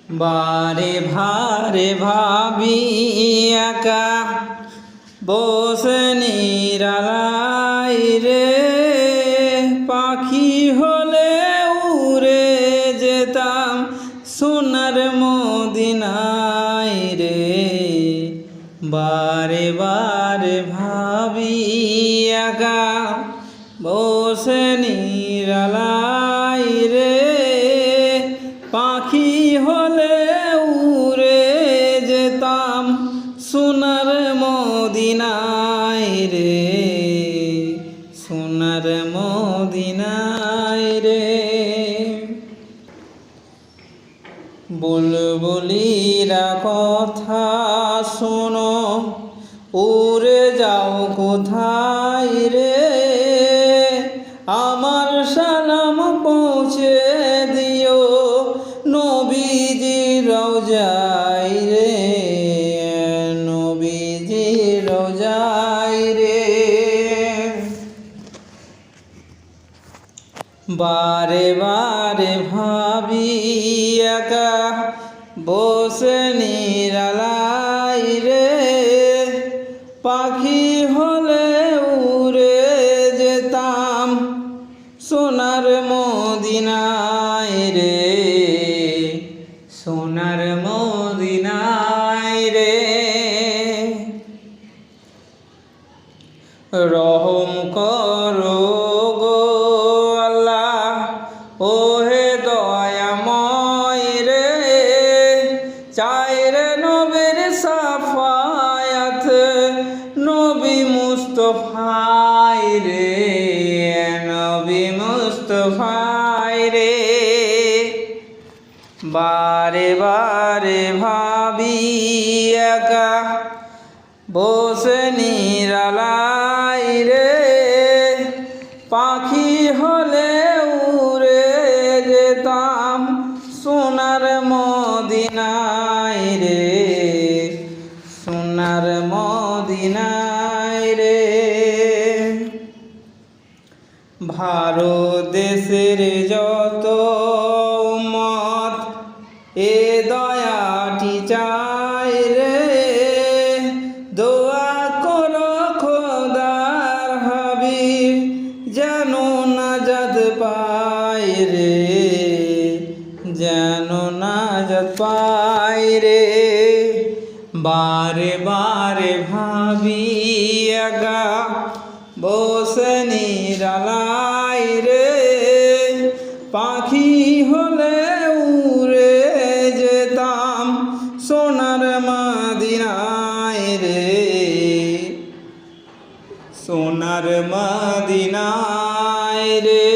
বারে ভারে ভাবি একা বসে নিরালাই রে, পাখি হলে উড়ে যেতাম সোনার মদিনায় রে। বারে বারে ভাবি একা বসে নিরালাই রে, পাখি হলে উড়ে যেতাম সোনার মদিনায় রে, সোনার মদিনায় রে। বুলবুলিরা কথা শোনো, উড়ে যাও কোথায় রে, আমার সালাম পৌঁছে দিও নবীজির রওজায় রে, নবীজির রওজায় রে। বারে বারে ভাবি একা বসে নিরালাই রে, পাখি হলে উড়ে যেতাম সোনার মদিনায় রে, সোনার মদিনায় রে। রহম করো গো আল্লাহ ওহে দয়াময় রে, চাই রে নবীর সাফায়াত নবী মুস্তফায় রে, নবী মুস্তফায় রে। বারে বারে ভাবি একা বসে নিরালাই রে, পাখি হলে উড়ে যেতাম সোনার মদিনায় রে, সোনার মদিনায় রে। ভারত দেশের যত উম্মত এ দয়াটি চাই রে, দোয়া করো খোদার হাবিব যেন নাজাত পায় রে, যেন নাজাত পায় রে। বারে বারে ভাবি একা বসে নিরালাই রে, পাখি হলে উড়ে যেতাম সোনার মদিনায় রে, সোনার মদিনায় রে।